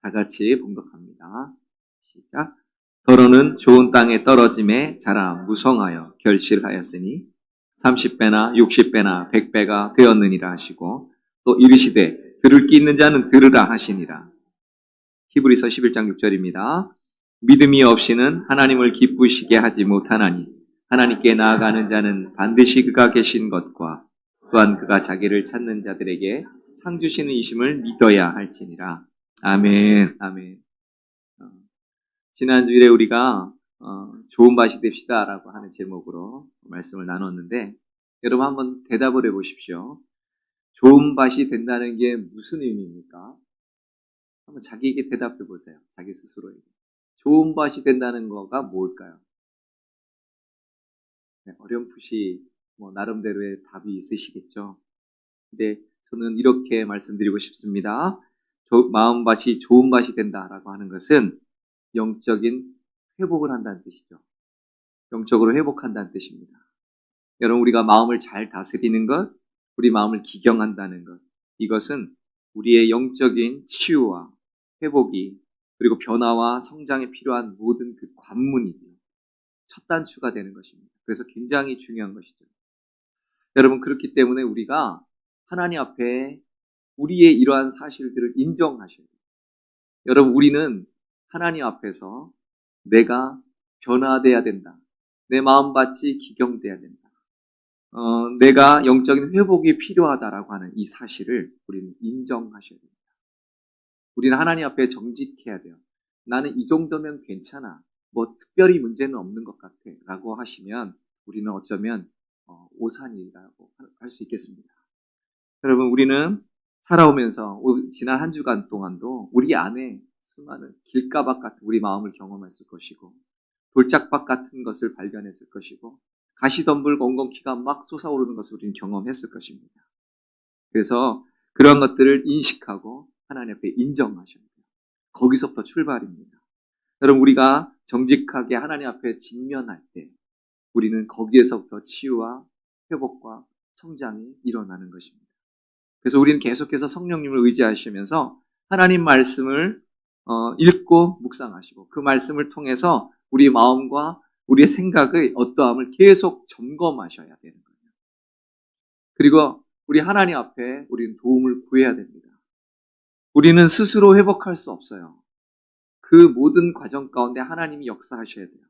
다 같이 봉독합니다. 시작. 더러는 좋은 땅에 떨어짐에 자라 무성하여 결실하였으니 30배나 60배나 100배가 되었느니라 하시고 또 이르시되 들을 귀 있는 자는 들으라 하시니라. 히브리서 11장 6절입니다. 믿음이 없이는 하나님을 기쁘시게 하지 못하나니 하나님께 나아가는 자는 반드시 그가 계신 것과 또한 그가 자기를 찾는 자들에게 상 주시는 이심을 믿어야 할지니라. 아멘. 아멘. 지난주일에 우리가 좋은 밭이 됩시다 라고 하는 제목으로 말씀을 나눴는데 여러분 한번 대답을 해보십시오. 좋은 밭이 된다는 게 무슨 의미입니까? 한번 자기에게 대답해 보세요. 자기 스스로에게. 좋은 밭이 된다는 거가 뭘까요? 네, 어렴풋이 나름대로의 답이 있으시겠죠. 근데 저는 이렇게 말씀드리고 싶습니다. 마음밭이 좋은 밭이 된다라고 하는 것은 영적인 회복을 한다는 뜻이죠. 영적으로 회복한다는 뜻입니다. 여러분 우리가 마음을 잘 다스리는 것, 우리 마음을 기경한다는 것, 이것은 우리의 영적인 치유와 회복이 그리고 변화와 성장에 필요한 모든 그 관문이죠. 첫 단추가 되는 것입니다. 그래서 굉장히 중요한 것이죠. 여러분 그렇기 때문에 우리가 하나님 앞에 우리의 이러한 사실들을 인정하셔야 돼요. 여러분 우리는 하나님 앞에서 내가 변화돼야 된다. 내 마음밭이 기경돼야 된다. 내가 영적인 회복이 필요하다라고 하는 이 사실을 우리는 인정하셔야 됩니다. 우리는 하나님 앞에 정직해야 돼요. 나는 이 정도면 괜찮아. 특별히 문제는 없는 것 같아. 라고 하시면 우리는 어쩌면 오산이라고 할 수 있겠습니다. 여러분 우리는 살아오면서 지난 한 주간 동안도 우리 안에 수많은 길가박 같은 우리 마음을 경험했을 것이고 돌짝박 같은 것을 발견했을 것이고 가시덤불 엉겅퀴가 막 솟아오르는 것을 우리는 경험했을 것입니다. 그래서 그런 것들을 인식하고 하나님 앞에 인정하셔야 돼요. 거기서부터 출발입니다. 여러분 우리가 정직하게 하나님 앞에 직면할 때 우리는 거기에서부터 치유와 회복과 성장이 일어나는 것입니다. 그래서 우리는 계속해서 성령님을 의지하시면서 하나님 말씀을 읽고 묵상하시고 그 말씀을 통해서 우리 마음과 우리의 생각의 어떠함을 계속 점검하셔야 되는 거예요. 그리고 우리 하나님 앞에 우리는 도움을 구해야 됩니다. 우리는 스스로 회복할 수 없어요. 그 모든 과정 가운데 하나님이 역사하셔야 돼요.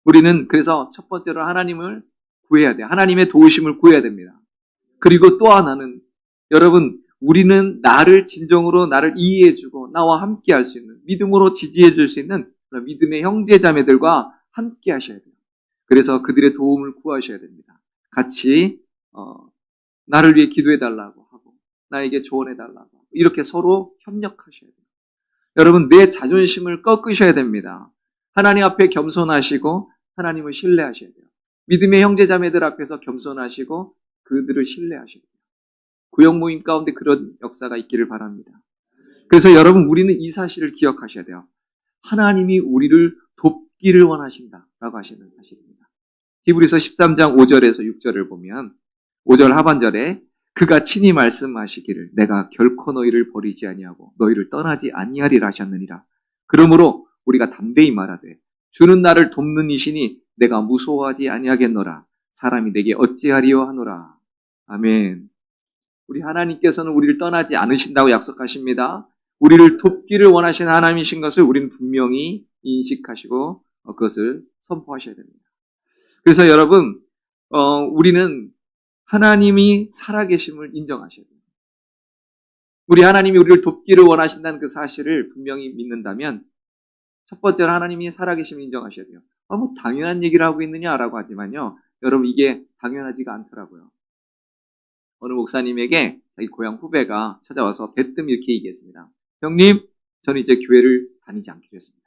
우리는 그래서 첫 번째로 하나님을 구해야 돼요. 하나님의 도우심을 구해야 됩니다. 그리고 또 하나는 여러분 우리는 나를 진정으로 나를 이해해주고 나와 함께 할 수 있는 믿음으로 지지해줄 수 있는 믿음의 형제자매들과 함께 하셔야 돼요. 그래서 그들의 도움을 구하셔야 됩니다. 같이 나를 위해 기도해달라고 하고 나에게 조언해달라고 하고 이렇게 서로 협력하셔야 돼요. 여러분 내 자존심을 꺾으셔야 됩니다. 하나님 앞에 겸손하시고 하나님을 신뢰하셔야 돼요. 믿음의 형제자매들 앞에서 겸손하시고 그들을 신뢰하셔야 돼요. 구역 모임 가운데 그런 역사가 있기를 바랍니다. 그래서 여러분 우리는 이 사실을 기억하셔야 돼요. 하나님이 우리를 돕기를 원하신다라고 하시는 사실입니다. 히브리서 13장 5절에서 6절을 보면 5절 하반절에 그가 친히 말씀하시기를 내가 결코 너희를 버리지 아니하고 너희를 떠나지 아니하리라 하셨느니라. 그러므로 우리가 담대히 말하되 주는 나를 돕는 이시니 내가 무서워하지 아니하겠노라. 사람이 내게 어찌하리요 하노라. 아멘. 우리 하나님께서는 우리를 떠나지 않으신다고 약속하십니다. 우리를 돕기를 원하시는 하나님이신 것을 우리는 분명히 인식하시고 그것을 선포하셔야 됩니다. 그래서 여러분 우리는 하나님이 살아계심을 인정하셔야 돼요. 우리 하나님이 우리를 돕기를 원하신다는 그 사실을 분명히 믿는다면 첫 번째로 하나님이 살아계심을 인정하셔야 돼요. 당연한 얘기를 하고 있느냐라고 하지만요. 여러분 이게 당연하지가 않더라고요. 어느 목사님에게 자기 고향 후배가 찾아와서 대뜸 이렇게 얘기했습니다. 형님, 저는 이제 교회를 다니지 않기로 했습니다.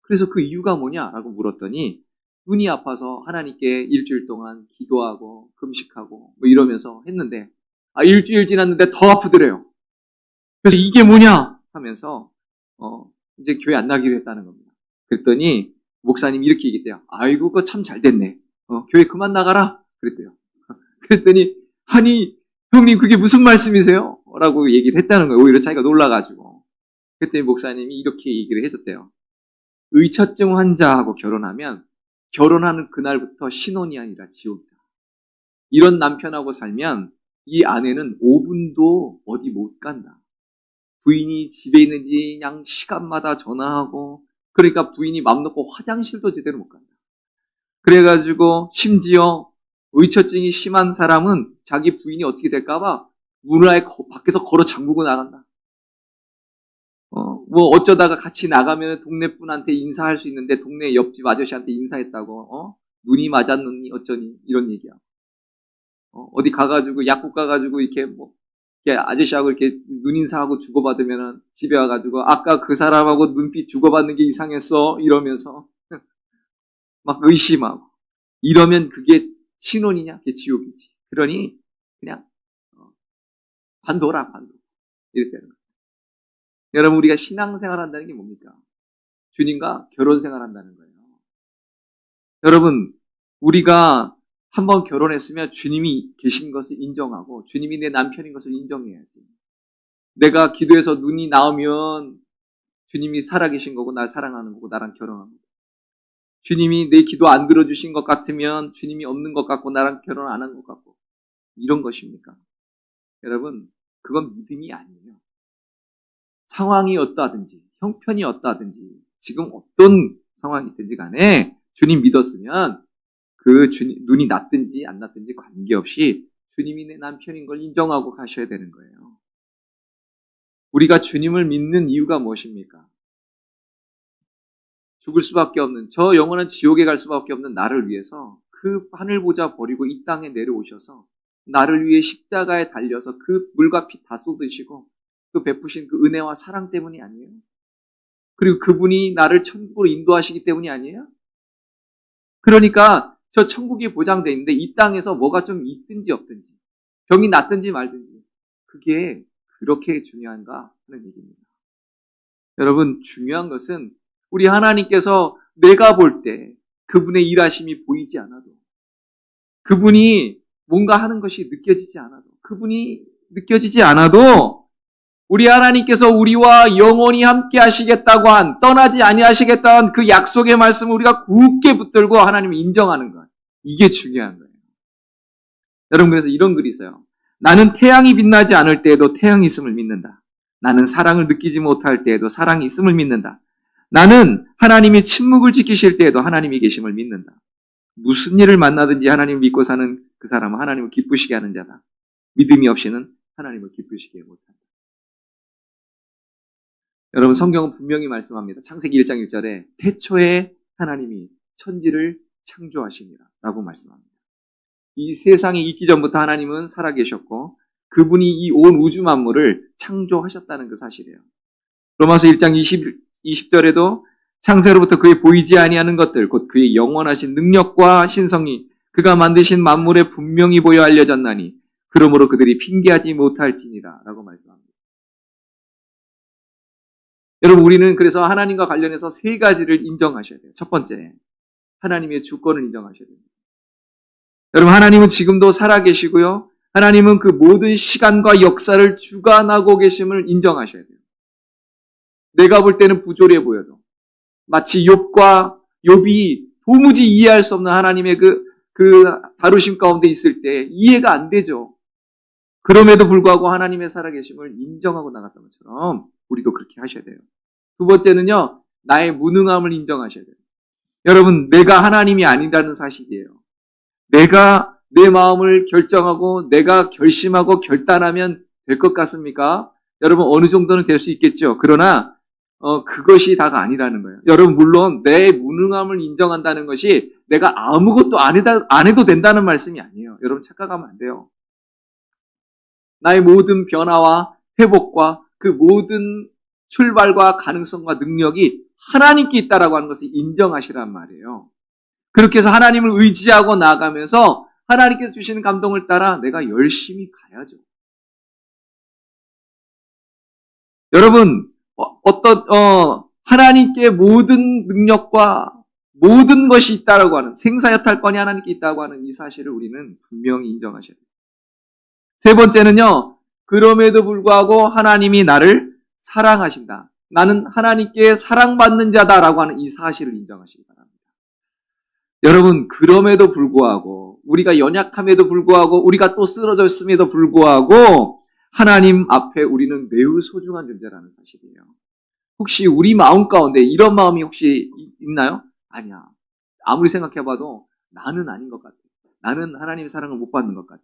그래서 그 이유가 뭐냐라고 물었더니 눈이 아파서 하나님께 일주일 동안 기도하고 금식하고 이러면서 했는데 일주일 지났는데 더 아프더래요. 그래서 이게 뭐냐 하면서 이제 교회 안 나기로 했다는 겁니다. 그랬더니 목사님이 이렇게 얘기했대요. 아이고 그거 참 잘 됐네. 교회 그만 나가라 그랬대요. 그랬더니 아니 형님 그게 무슨 말씀이세요? 라고 얘기를 했다는 거예요. 오히려 자기가 놀라가지고. 그때 목사님이 이렇게 얘기를 해줬대요. 의처증 환자하고 결혼하면 결혼하는 그날부터 신혼이 아니라 지옥이다. 이런 남편하고 살면 이 아내는 5분도 어디 못 간다. 부인이 집에 있는지 그냥 시간마다 전화하고, 그러니까 부인이 맘 놓고 화장실도 제대로 못 간다. 그래가지고 심지어 의처증이 심한 사람은 자기 부인이 어떻게 될까봐 문화에 밖에서 걸어 잠그고 나간다. 뭐 어쩌다가 같이 나가면 동네 분한테 인사할 수 있는데 동네 옆집 아저씨한테 인사했다고 눈이 맞았느니 어쩌니 이런 얘기야. 어디 가가지고 약국 가가지고 이렇게 뭐 이렇게 아저씨하고 이렇게 눈인사하고 주고받으면은 집에 와가지고 아까 그 사람하고 눈빛 주고받는 게 이상했어 이러면서 막 의심하고 이러면 그게 신혼이냐? 그게 지옥이지. 그러니 그냥 관둬라 관둬 이랬다는 거예요. 여러분 우리가 신앙생활 한다는 게 뭡니까? 주님과 결혼생활 한다는 거예요. 여러분 우리가 한번 결혼했으면 주님이 계신 것을 인정하고 주님이 내 남편인 것을 인정해야지. 내가 기도해서 눈이 나오면 주님이 살아계신 거고 날 사랑하는 거고 나랑 결혼하는 거고, 주님이 내 기도 안 들어주신 것 같으면 주님이 없는 것 같고 나랑 결혼 안 한 것 같고 이런 것입니까? 여러분 그건 믿음이 아니에요. 상황이 어떠하든지 형편이 어떠하든지 지금 어떤 상황이든지 간에 주님 믿었으면 그 주님, 눈이 났든지 안 났든지 관계없이 주님이 내 남편인 걸 인정하고 가셔야 되는 거예요. 우리가 주님을 믿는 이유가 무엇입니까? 죽을 수밖에 없는, 저 영원한 지옥에 갈 수밖에 없는 나를 위해서 그 하늘 보좌 버리고 이 땅에 내려오셔서 나를 위해 십자가에 달려서 그 물과 피 다 쏟으시고 그 베푸신 그 은혜와 사랑 때문이 아니에요? 그리고 그분이 나를 천국으로 인도하시기 때문이 아니에요? 그러니까 저 천국이 보장되어 있는데 이 땅에서 뭐가 좀 있든지 없든지 병이 낫든지 말든지 그게 그렇게 중요한가 하는 얘기입니다. 여러분 중요한 것은 우리 하나님께서 내가 볼 때 그분의 일하심이 보이지 않아도 그분이 뭔가 하는 것이 느껴지지 않아도 그분이 느껴지지 않아도 우리 하나님께서 우리와 영원히 함께 하시겠다고 한 떠나지 아니하시겠다는 그 약속의 말씀을 우리가 굳게 붙들고 하나님을 인정하는 것. 이게 중요한 거예요. 여러분 그래서 이런 글이 있어요. 나는 태양이 빛나지 않을 때에도 태양이 있음을 믿는다. 나는 사랑을 느끼지 못할 때에도 사랑이 있음을 믿는다. 나는 하나님이 침묵을 지키실 때에도 하나님이 계심을 믿는다. 무슨 일을 만나든지 하나님을 믿고 사는 그 사람은 하나님을 기쁘시게 하는 자다. 믿음이 없이는 하나님을 기쁘시게 못한다. 여러분 성경은 분명히 말씀합니다. 창세기 1장 1절에 태초에 하나님이 천지를 창조하시니라 라고 말씀합니다. 이 세상이 있기 전부터 하나님은 살아계셨고 그분이 이 온 우주 만물을 창조하셨다는 그 사실이에요. 로마서 1장 20절에도 창세로부터 그의 보이지 아니하는 것들 곧 그의 영원하신 능력과 신성이 그가 만드신 만물에 분명히 보여 알려졌나니 그러므로 그들이 핑계하지 못할지니라 라고 말씀합니다. 여러분 우리는 그래서 하나님과 관련해서 세 가지를 인정하셔야 돼요. 첫 번째, 하나님의 주권을 인정하셔야 됩니다. 여러분 하나님은 지금도 살아계시고요. 하나님은 그 모든 시간과 역사를 주관하고 계심을 인정하셔야 돼요. 내가 볼 때는 부조리해 보여도 마치 욥이 도무지 이해할 수 없는 하나님의 그 다루심 가운데 있을 때 이해가 안 되죠. 그럼에도 불구하고 하나님의 살아계심을 인정하고 나갔던 것처럼 우리도 그렇게 하셔야 돼요. 두 번째는요, 나의 무능함을 인정하셔야 돼요. 여러분, 내가 하나님이 아니라는 사실이에요. 내가 내 마음을 결정하고 내가 결심하고 결단하면 될 것 같습니까? 여러분, 어느 정도는 될 수 있겠죠. 그러나 그것이 다가 아니라는 거예요. 여러분, 물론 내 무능함을 인정한다는 것이 내가 아무것도 안 해도 된다는 말씀이 아니에요. 여러분, 착각하면 안 돼요. 나의 모든 변화와 회복과 그 모든 출발과 가능성과 능력이 하나님께 있다라고 하는 것을 인정하시란 말이에요. 그렇게 해서 하나님을 의지하고 나가면서 하나님께서 주시는 감동을 따라 내가 열심히 가야죠. 여러분, 하나님께 모든 능력과 모든 것이 있다라고 하는 생사여탈권이 하나님께 있다고 하는 이 사실을 우리는 분명히 인정하셔야 돼요. 세 번째는요, 그럼에도 불구하고 하나님이 나를 사랑하신다. 나는 하나님께 사랑받는 자다라고 하는 이 사실을 인정하시기 바랍니다. 여러분, 그럼에도 불구하고, 우리가 연약함에도 불구하고, 우리가 또 쓰러졌음에도 불구하고, 하나님 앞에 우리는 매우 소중한 존재라는 사실이에요. 혹시 우리 마음 가운데 이런 마음이 혹시 있나요? 아니야. 아무리 생각해봐도 나는 아닌 것 같아. 나는 하나님의 사랑을 못 받는 것 같아.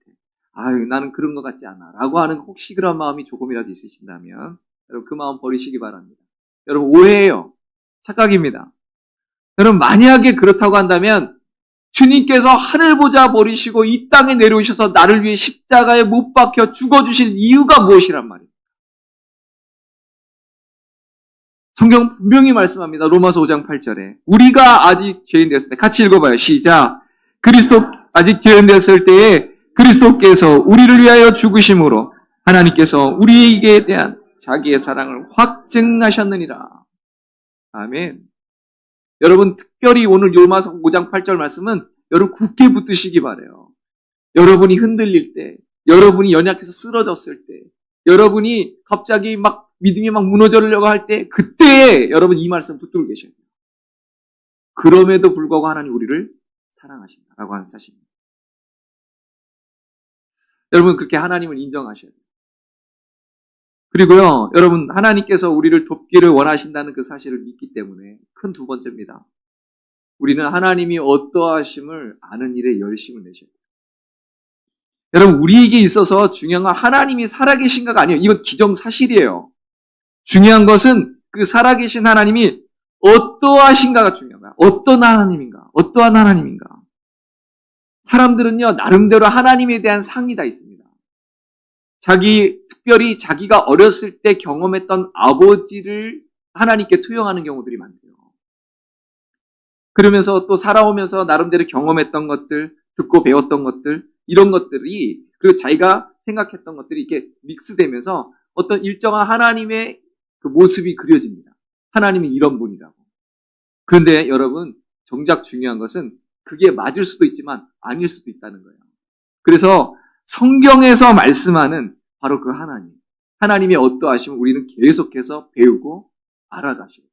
나는 그런 것 같지 않아. 라고 하는 혹시 그런 마음이 조금이라도 있으신다면, 여러분 그 마음 버리시기 바랍니다. 여러분 오해예요. 착각입니다. 여러분 만약에 그렇다고 한다면 주님께서 하늘 보좌 버리시고 이 땅에 내려오셔서 나를 위해 십자가에 못 박혀 죽어주실 이유가 무엇이란 말이에요. 성경 분명히 말씀합니다. 로마서 5장 8절에 우리가 아직 죄인 되었을 때 같이 읽어봐요. 시작. 그리스도 아직 죄인 되었을 때에 그리스도께서 우리를 위하여 죽으심으로 하나님께서 우리에게 대한 자기의 사랑을 확증하셨느니라. 아멘. 여러분 특별히 오늘 로마서 5장 8절 말씀은 여러분 굳게 붙드시기 바라요. 여러분이 흔들릴 때, 여러분이 연약해서 쓰러졌을 때, 여러분이 갑자기 막 믿음이 막 무너지려고 할 때, 그때 여러분 이 말씀 붙들고 계셔야 돼요. 그럼에도 불구하고 하나님 우리를 사랑하신다라고 하는 사실입니다. 여러분 그렇게 하나님을 인정하셔야 돼요. 그리고요, 여러분 하나님께서 우리를 돕기를 원하신다는 그 사실을 믿기 때문에 큰 두 번째입니다. 우리는 하나님이 어떠하심을 아는 일에 열심을 내셔야 돼요. 여러분 우리에게 있어서 중요한 건 하나님이 살아계신가가 아니에요. 이건 기정사실이에요. 중요한 것은 그 살아계신 하나님이 어떠하신가가 중요한 거야. 어떤 하나님인가? 어떠한 하나님인가? 사람들은요, 나름대로 하나님에 대한 상이 다 있습니다. 특별히 자기가 어렸을 때 경험했던 아버지를 하나님께 투영하는 경우들이 많대요. 그러면서 또 살아오면서 나름대로 경험했던 것들, 듣고 배웠던 것들, 이런 것들이, 그리고 자기가 생각했던 것들이 이렇게 믹스되면서 어떤 일정한 하나님의 그 모습이 그려집니다. 하나님이 이런 분이라고. 그런데 여러분, 정작 중요한 것은 그게 맞을 수도 있지만 아닐 수도 있다는 거예요. 그래서 성경에서 말씀하는 바로 그 하나님의 어떠하심을 우리는 계속해서 배우고 알아가셔야 돼요.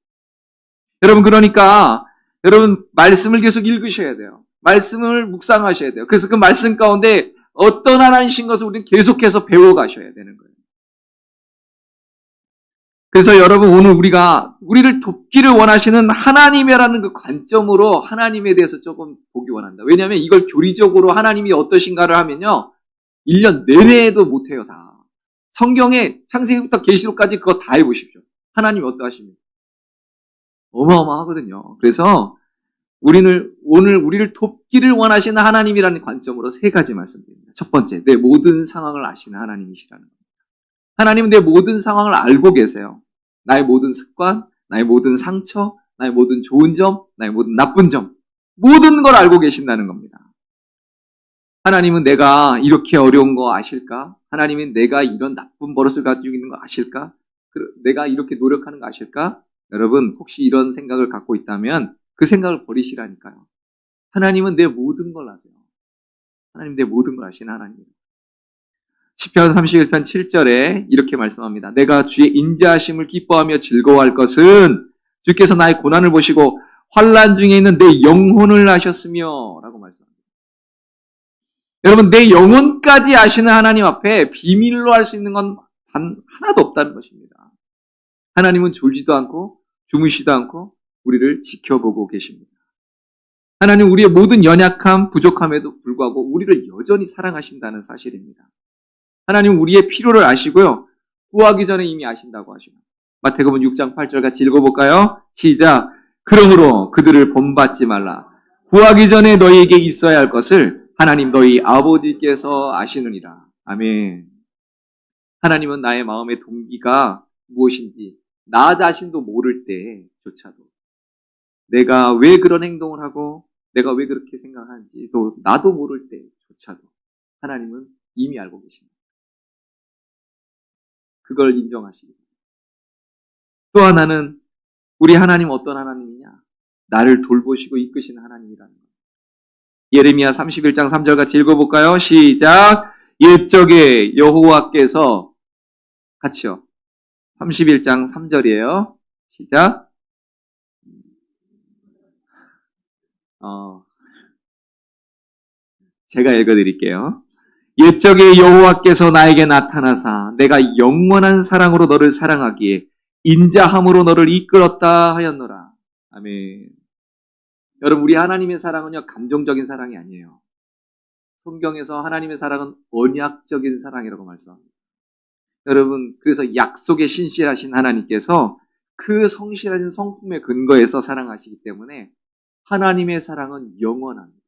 여러분 그러니까 여러분 말씀을 계속 읽으셔야 돼요. 말씀을 묵상하셔야 돼요. 그래서 그 말씀 가운데 어떤 하나님이신 것을 우리는 계속해서 배워가셔야 되는 거예요. 그래서 여러분 오늘 우리를 돕기를 원하시는 하나님이라는 그 관점으로 하나님에 대해서 조금 보기 원한다. 왜냐하면 이걸 교리적으로 하나님이 어떠신가를 하면요, 1년 내내도 못해요, 다. 성경에 창세기부터 계시록까지 그거 다 해보십시오. 하나님이 어떠하십니까? 어마어마하거든요. 그래서 오늘 우리를 돕기를 원하시는 하나님이라는 관점으로 3가지 말씀드립니다. 첫 번째, 내 모든 상황을 아시는 하나님이시라는 겁니다. 하나님은 내 모든 상황을 알고 계세요. 나의 모든 습관, 나의 모든 상처, 나의 모든 좋은 점, 나의 모든 나쁜 점, 모든 걸 알고 계신다는 겁니다. 하나님은 내가 이렇게 어려운 거 아실까? 하나님은 내가 이런 나쁜 버릇을 가지고 있는 거 아실까? 내가 이렇게 노력하는 거 아실까? 여러분 혹시 이런 생각을 갖고 있다면 그 생각을 버리시라니까요. 하나님은 내 모든 걸 아세요. 하나님 내 모든 걸 아시는 하나님이에요. 시편 31편 7절에 이렇게 말씀합니다. 내가 주의 인자하심을 기뻐하며 즐거워할 것은 주께서 나의 고난을 보시고 환난 중에 있는 내 영혼을 아셨으며 라고 말씀합니다. 여러분 내 영혼까지 아시는 하나님 앞에 비밀로 할 수 있는 건 단 하나도 없다는 것입니다. 하나님은 졸지도 않고 주무시도 않고 우리를 지켜보고 계십니다. 하나님 우리의 모든 연약함, 부족함에도 불구하고 우리를 여전히 사랑하신다는 사실입니다. 하나님 우리의 필요를 아시고요. 구하기 전에 이미 아신다고 하시고 마태복음 6장 8절 같이 읽어볼까요? 시작. 그러므로 그들을 본받지 말라. 구하기 전에 너희에게 있어야 할 것을 하나님 너희 아버지께서 아시느니라. 아멘. 하나님은 나의 마음의 동기가 무엇인지 나 자신도 모를 때조차도 내가 왜 그런 행동을 하고 내가 왜 그렇게 생각하는지 또 나도 모를 때조차도 하나님은 이미 알고 계십니다. 그걸 인정하시기 바랍니다. 또 하나는 우리 하나님 어떤 하나님이냐? 나를 돌보시고 이끄시는 하나님이라는 거예요. 예레미야 31장 3절 같이 읽어볼까요? 시작. 옛적에 여호와께서 같이요. 31장 3절이에요. 시작. 제가 읽어드릴게요. 옛적에 여호와께서 나에게 나타나사 내가 영원한 사랑으로 너를 사랑하기에 인자함으로 너를 이끌었다 하였노라. 아멘. 여러분, 우리 하나님의 사랑은요, 감정적인 사랑이 아니에요. 성경에서 하나님의 사랑은 언약적인 사랑이라고 말씀합니다. 여러분, 그래서 약속에 신실하신 하나님께서 그 성실하신 성품의 근거에서 사랑하시기 때문에 하나님의 사랑은 영원합니다.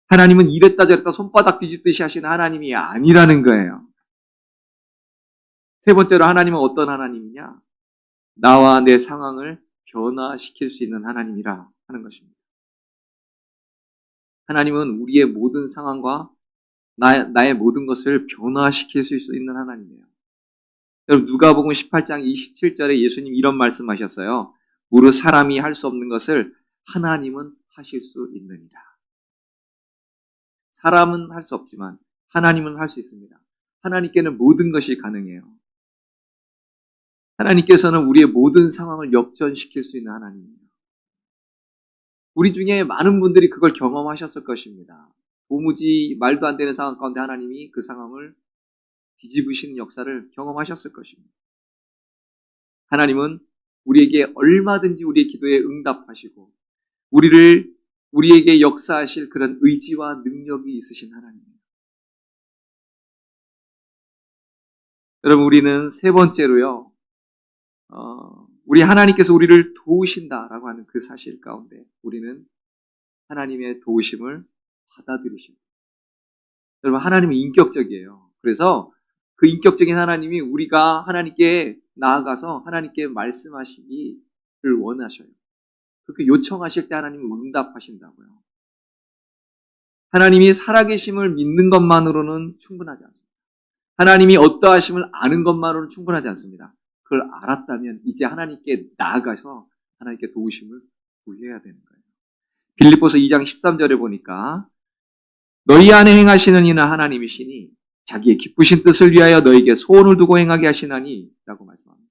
하나님은 이랬다 저랬다 손바닥 뒤집듯이 하시는 하나님이 아니라는 거예요. 세 번째로 하나님은 어떤 하나님이냐? 나와 내 상황을 변화시킬 수 있는 하나님이라 하는 것입니다. 하나님은 우리의 모든 상황과 나의 모든 것을 변화시킬 수 있는 하나님이에요. 여러분, 누가복음 18장 27절에 예수님 이런 말씀하셨어요. 무릇 사람이 할 수 없는 것을 하나님은 하실 수 있느니라. 사람은 할 수 없지만 하나님은 할 수 있습니다. 하나님께는 모든 것이 가능해요. 하나님께서는 우리의 모든 상황을 역전시킬 수 있는 하나님이에요. 우리 중에 많은 분들이 그걸 경험하셨을 것입니다. 도무지 말도 안 되는 상황 가운데 하나님이 그 상황을 뒤집으시는 역사를 경험하셨을 것입니다. 하나님은 우리에게 얼마든지 우리의 기도에 응답하시고 우리에게 역사하실 그런 의지와 능력이 있으신 하나님입니다. 여러분, 우리는 세 번째로요, 우리 하나님께서 우리를 도우신다라고 하는 그 사실 가운데 우리는 하나님의 도우심을 받아들이십니다. 여러분, 하나님은 인격적이에요. 그래서 그 인격적인 하나님이 우리가 하나님께 나아가서 하나님께 말씀하시기를 원하셔요. 그렇게 요청하실 때 하나님은 응답하신다고요. 하나님이 살아계심을 믿는 것만으로는 충분하지 않습니다. 하나님이 어떠하심을 아는 것만으로는 충분하지 않습니다. 그걸 알았다면 이제 하나님께 나아가서 하나님께 도우심을 구해야 되는 거예요. 빌립보서 2장 13절에 보니까 너희 안에 행하시는 이는 하나님이시니 자기의 기쁘신 뜻을 위하여 너에게 소원을 두고 행하게 하시나니 라고 말씀합니다.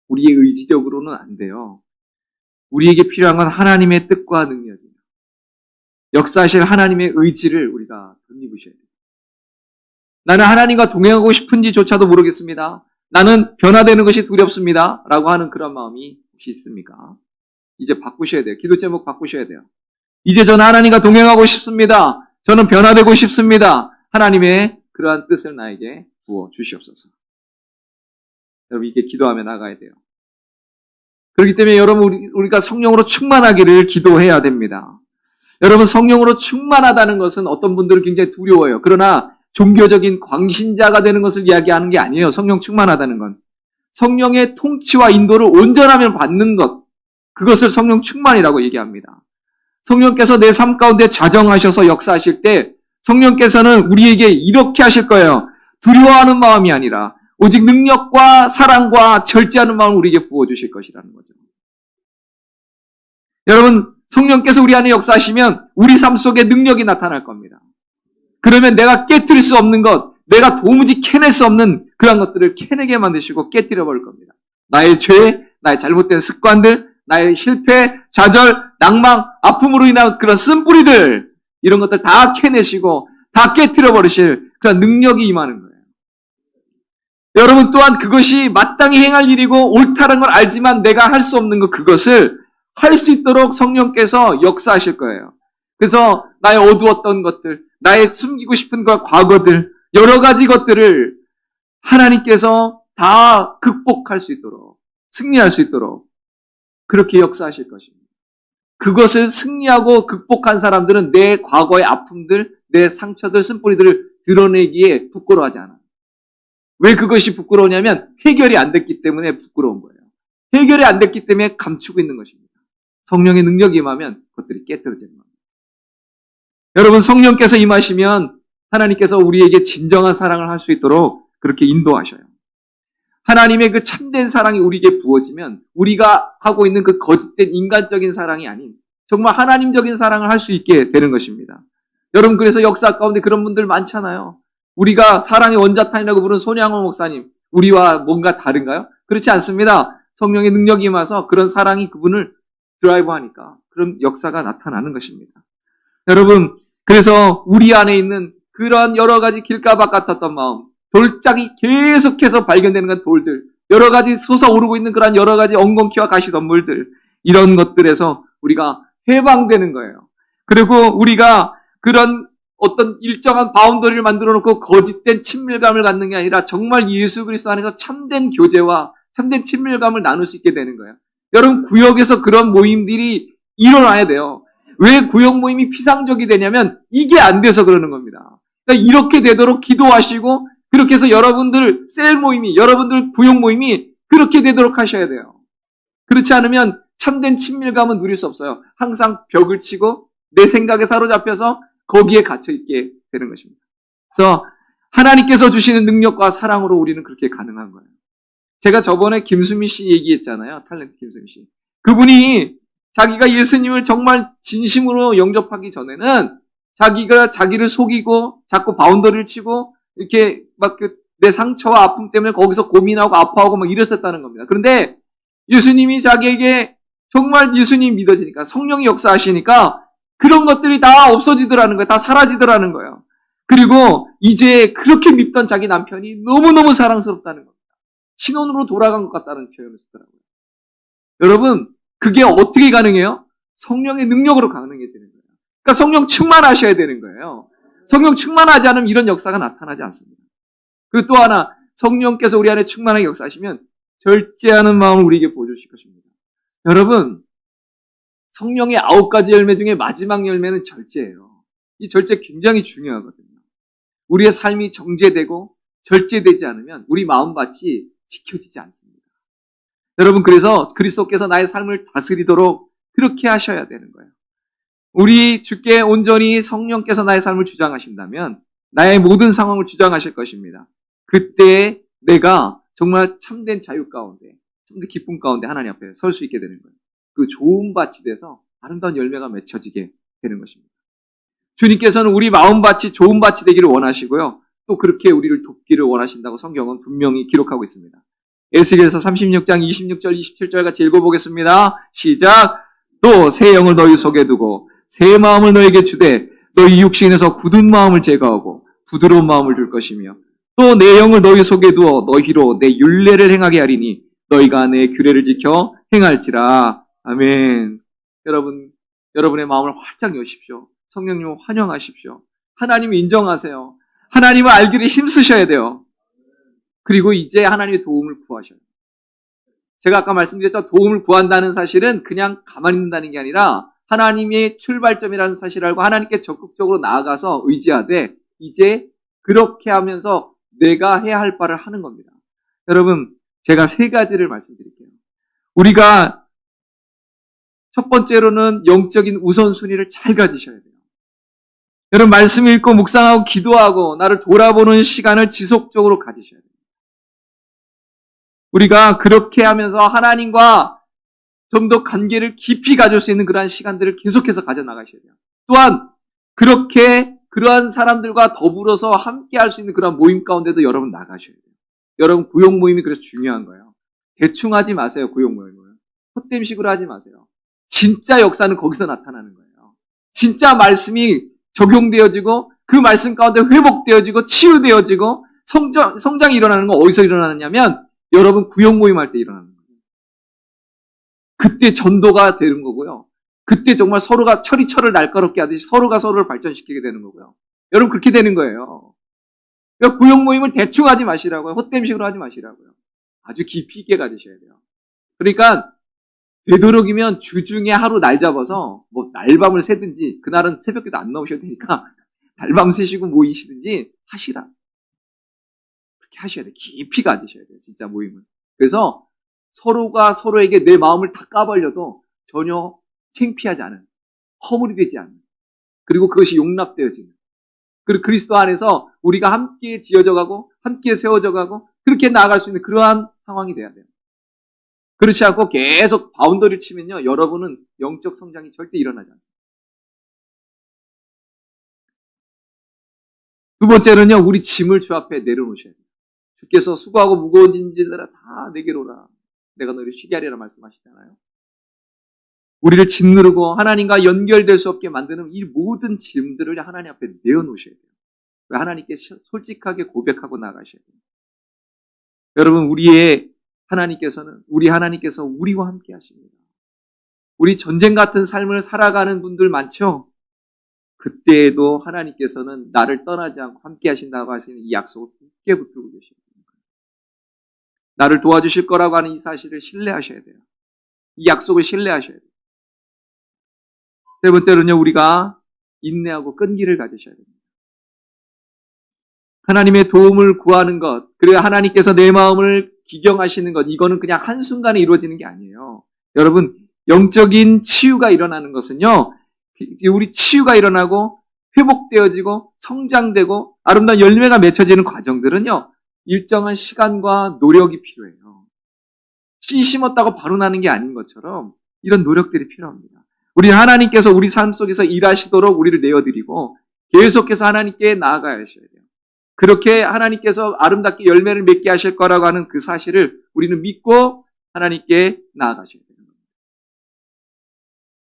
우리의 의지력으로는 안 돼요. 우리에게 필요한 건 하나님의 뜻과 능력이에요. 역사하실 하나님의 의지를 우리가 덧입으셔야 돼요. 나는 하나님과 동행하고 싶은지조차도 모르겠습니다. 나는 변화되는 것이 두렵습니다. 라고 하는 그런 마음이 혹시 있습니까? 이제 바꾸셔야 돼요. 기도 제목 바꾸셔야 돼요. 이제 저는 하나님과 동행하고 싶습니다. 저는 변화되고 싶습니다. 하나님의 그러한 뜻을 나에게 부어 주시옵소서. 여러분, 이게 기도하며 나가야 돼요. 그렇기 때문에 여러분, 우리가 성령으로 충만하기를 기도해야 됩니다. 여러분, 성령으로 충만하다는 것은 어떤 분들은 굉장히 두려워요. 그러나 종교적인 광신자가 되는 것을 이야기하는 게 아니에요. 성령 충만하다는 건. 성령의 통치와 인도를 온전하면 받는 것. 그것을 성령 충만이라고 얘기합니다. 성령께서 내 삶 가운데 자정하셔서 역사하실 때 성령께서는 우리에게 이렇게 하실 거예요. 두려워하는 마음이 아니라 오직 능력과 사랑과 절제하는 마음을 우리에게 부어주실 것이라는 거죠. 여러분, 성령께서 우리 안에 역사하시면 우리 삶 속에 능력이 나타날 겁니다. 그러면 내가 깨트릴 수 없는 것, 내가 도무지 캐낼 수 없는 그런 것들을 캐내게 만드시고 깨트려 버릴 겁니다. 나의 죄, 나의 잘못된 습관들, 나의 실패, 좌절, 낭망, 아픔으로 인한 그런 쓴뿌리들, 이런 것들 다 캐내시고 다 깨트려 버리실 그런 능력이 임하는 거예요. 여러분, 또한 그것이 마땅히 행할 일이고 옳다는 걸 알지만 내가 할 수 없는 것, 그것을 할 수 있도록 성령께서 역사하실 거예요. 그래서 나의 어두웠던 것들, 나의 숨기고 싶은 것, 과거들, 여러 가지 것들을 하나님께서 다 극복할 수 있도록, 승리할 수 있도록 그렇게 역사하실 것입니다. 그것을 승리하고 극복한 사람들은 내 과거의 아픔들, 내 상처들, 쓴뿌리들을 드러내기에 부끄러워하지 않아요. 왜 그것이 부끄러우냐면 해결이 안 됐기 때문에 부끄러운 거예요. 해결이 안 됐기 때문에 감추고 있는 것입니다. 성령의 능력이 임하면 그것들이 깨트려지는 겁니다. 여러분, 성령께서 임하시면 하나님께서 우리에게 진정한 사랑을 할 수 있도록 그렇게 인도하셔요. 하나님의 그 참된 사랑이 우리에게 부어지면 우리가 하고 있는 그 거짓된 인간적인 사랑이 아닌 정말 하나님적인 사랑을 할 수 있게 되는 것입니다. 여러분, 그래서 역사 가운데 그런 분들 많잖아요. 우리가 사랑의 원자탄이라고 부르는 손양호 목사님, 우리와 뭔가 다른가요? 그렇지 않습니다. 성령의 능력이 임해서 그런 사랑이 그분을 드라이브하니까 그런 역사가 나타나는 것입니다. 여러분, 그래서 우리 안에 있는 그런 여러 가지 길가박 같았던 마음, 돌짝이 계속해서 발견되는 건 돌들, 여러 가지 솟아오르고 있는 그런 여러 가지 엉겅퀴와 가시덤불들, 이런 것들에서 우리가 해방되는 거예요. 그리고 우리가 그런 어떤 일정한 바운더리를 만들어 놓고 거짓된 친밀감을 갖는 게 아니라 정말 예수 그리스도 안에서 참된 교제와 참된 친밀감을 나눌 수 있게 되는 거예요. 여러분, 구역에서 그런 모임들이 일어나야 돼요. 왜 구역 모임이 피상적이 되냐면 이게 안 돼서 그러는 겁니다. 그러니까 이렇게 되도록 기도하시고 그렇게 해서 여러분들 셀 모임이, 여러분들 구역 모임이 그렇게 되도록 하셔야 돼요. 그렇지 않으면 참된 친밀감은 누릴 수 없어요. 항상 벽을 치고 내 생각에 사로잡혀서 거기에 갇혀있게 되는 것입니다. 그래서 하나님께서 주시는 능력과 사랑으로 우리는 그렇게 가능한 거예요. 제가 저번에 김수미 씨 얘기했잖아요. 탤런트 김수미 씨. 그분이 자기가 예수님을 정말 진심으로 영접하기 전에는 자기가 자기를 속이고 자꾸 바운더리를 치고 이렇게 막 내 상처와 아픔 때문에 거기서 고민하고 아파하고 막 이랬었다는 겁니다. 그런데 예수님이 자기에게 정말 예수님이 믿어지니까 성령이 역사하시니까 그런 것들이 다 없어지더라는 거예요. 다 사라지더라는 거예요. 그리고 이제 그렇게 밉던 자기 남편이 너무너무 사랑스럽다는 겁니다. 신혼으로 돌아간 것 같다는 표현을 쓰더라고요. 여러분, 그게 어떻게 가능해요? 성령의 능력으로 가능해지는 거예요. 그러니까 성령 충만하셔야 되는 거예요. 성령 충만하지 않으면 이런 역사가 나타나지 않습니다. 그리고 또 하나, 성령께서 우리 안에 충만하게 역사하시면 절제하는 마음을 우리에게 보여주실 것입니다. 여러분, 성령의 9가지 열매 중에 마지막 열매는 절제예요. 이 절제 굉장히 중요하거든요. 우리의 삶이 정제되고 절제되지 않으면 우리 마음밭이 지켜지지 않습니다. 여러분, 그래서 그리스도께서 나의 삶을 다스리도록 그렇게 하셔야 되는 거예요. 우리 주께 온전히 성령께서 나의 삶을 주장하신다면 나의 모든 상황을 주장하실 것입니다. 그때 내가 정말 참된 자유 가운데, 참된 기쁨 가운데 하나님 앞에 설 수 있게 되는 거예요. 그 좋은 밭이 돼서 아름다운 열매가 맺혀지게 되는 것입니다. 주님께서는 우리 마음밭이 좋은 밭이 되기를 원하시고요. 또 그렇게 우리를 돕기를 원하신다고 성경은 분명히 기록하고 있습니다. 에스겔서 36장 26절 27절 같이 읽어보겠습니다. 시작. 또 새 영을 너희 속에 두고 새 마음을 너에게 주되 너희 육신에서 굳은 마음을 제거하고 부드러운 마음을 줄 것이며 또 내 영을 너희 속에 두어 너희로 내 율례를 행하게 하리니 너희가 내 규례를 지켜 행할지라. 아멘. 여러분의 마음을 활짝 여십시오. 성령님을 환영하십시오. 하나님을 인정하세요. 하나님을 알기를 힘쓰셔야 돼요. 그리고 이제 하나님의 도움을 구하셔요. 제가 아까 말씀드렸죠. 도움을 구한다는 사실은 그냥 가만히 있는다는 게 아니라 하나님의 출발점이라는 사실을 알고 하나님께 적극적으로 나아가서 의지하되 이제 그렇게 하면서 내가 해야 할 바를 하는 겁니다. 여러분, 제가 3가지를 말씀드릴게요. 우리가 첫 번째로는 영적인 우선순위를 잘 가지셔야 돼요. 여러분, 말씀 읽고 묵상하고 기도하고 나를 돌아보는 시간을 지속적으로 가지셔야 돼요. 우리가 그렇게 하면서 하나님과 좀 더 관계를 깊이 가질 수 있는 그러한 시간들을 계속해서 가져나가셔야 돼요. 또한 그렇게 그러한 사람들과 더불어서 함께 할 수 있는 그런 모임 가운데도 여러분 나가셔야 돼요. 여러분, 구역 모임이 그래서 중요한 거예요. 대충 하지 마세요. 구역 모임을. 헛됨식으로 하지 마세요. 진짜 역사는 거기서 나타나는 거예요. 진짜 말씀이 적용되어지고 그 말씀 가운데 회복되어지고 치유되어지고 성장이 일어나는 건 어디서 일어나느냐면 여러분 구역 모임할 때 일어나는 거예요. 그때 전도가 되는 거고요. 그때 정말 서로가 철이 철을 날카롭게 하듯이 서로가 서로를 발전시키게 되는 거고요. 여러분 그렇게 되는 거예요. 그러니까 구역 모임을 대충 하지 마시라고요. 헛됨식으로 하지 마시라고요. 아주 깊이 있게 가지셔야 돼요. 그러니까 되도록이면 주중에 하루 날 잡아서 뭐 날밤을 새든지 그날은 새벽에도 안 나오셔도 되니까 날밤 새시고 모이시든지 하시라. 그렇게 하셔야 돼요. 깊이 가지셔야 돼요. 진짜 모임을. 그래서 서로가 서로에게 내 마음을 다 까발려도 전혀 창피하지 않은, 허물이 되지 않는, 그리고 그것이 용납되어지는, 그리고 그리스도 안에서 우리가 함께 지어져 가고 함께 세워져 가고 그렇게 나아갈 수 있는 그러한 상황이 돼야 돼요. 그렇지 않고 계속 바운더리를 치면요, 여러분은 영적 성장이 절대 일어나지 않습니다. 두 번째는요, 우리 짐을 주 앞에 내려놓으셔야 돼요. 주께서 수고하고 무거운 짐들아 다 내게로 오라. 내가 너희를 쉬게 하리라 말씀하시잖아요. 우리를 짓누르고 하나님과 연결될 수 없게 만드는 이 모든 짐들을 하나님 앞에 내어놓으셔야 돼요. 하나님께 솔직하게 고백하고 나가셔야 돼요. 여러분, 우리 하나님께서 우리와 함께 하십니다. 우리 전쟁 같은 삶을 살아가는 분들 많죠? 그때에도 하나님께서는 나를 떠나지 않고 함께 하신다고 하시는 이 약속을 굳게 붙들고 계십니다. 나를 도와주실 거라고 하는 이 사실을 신뢰하셔야 돼요. 이 약속을 신뢰하셔야 돼요. 세 번째로는요, 우리가 인내하고 끈기를 가지셔야 됩니다. 하나님의 도움을 구하는 것, 그리고 하나님께서 내 마음을 기경하시는 것, 이거는 그냥 한순간에 이루어지는 게 아니에요. 여러분, 영적인 치유가 일어나는 것은요, 우리 치유가 일어나고 회복되어지고 성장되고 아름다운 열매가 맺혀지는 과정들은요, 일정한 시간과 노력이 필요해요. 씨 심었다고 바로 나는 게 아닌 것처럼 이런 노력들이 필요합니다. 우리 하나님께서 우리 삶 속에서 일하시도록 우리를 내어드리고 계속해서 하나님께 나아가야 하셔야 돼요. 그렇게 하나님께서 아름답게 열매를 맺게 하실 거라고 하는 그 사실을 우리는 믿고 하나님께 나아가셔야 되는 겁니다.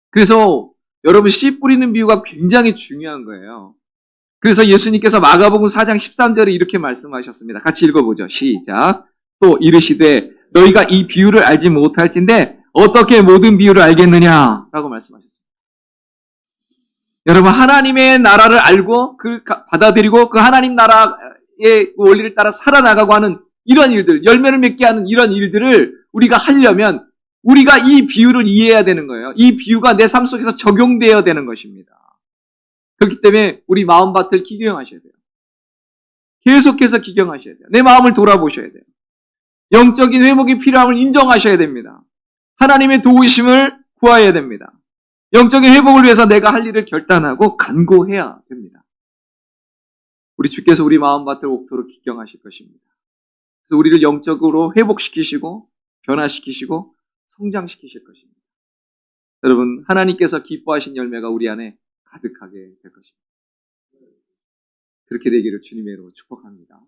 그래서 여러분, 씨 뿌리는 비유가 굉장히 중요한 거예요. 그래서 예수님께서 마가복음 4장 13절에 이렇게 말씀하셨습니다. 같이 읽어보죠. 시작. 또 이르시되 너희가 이 비유를 알지 못할진데 어떻게 모든 비유를 알겠느냐? 라고 말씀하셨습니다. 여러분, 하나님의 나라를 알고 받아들이고 그 하나님 나라의 원리를 따라 살아나가고 하는 이런 일들, 열매를 맺게 하는 이런 일들을 우리가 하려면 우리가 이 비유를 이해해야 되는 거예요. 이 비유가 내 삶 속에서 적용되어야 되는 것입니다. 그렇기 때문에 우리 마음밭을 기경하셔야 돼요. 계속해서 기경하셔야 돼요. 내 마음을 돌아보셔야 돼요. 영적인 회복이 필요함을 인정하셔야 됩니다. 하나님의 도우심을 구해야 됩니다. 영적인 회복을 위해서 내가 할 일을 결단하고 간구해야 됩니다. 우리 주께서 우리 마음밭을 옥토로 기경하실 것입니다. 그래서 우리를 영적으로 회복시키시고 변화시키시고 성장시키실 것입니다. 여러분, 하나님께서 기뻐하신 열매가 우리 안에 가득하게 될 것입니다. 그렇게 되기를 주님의 이름으로 축복합니다.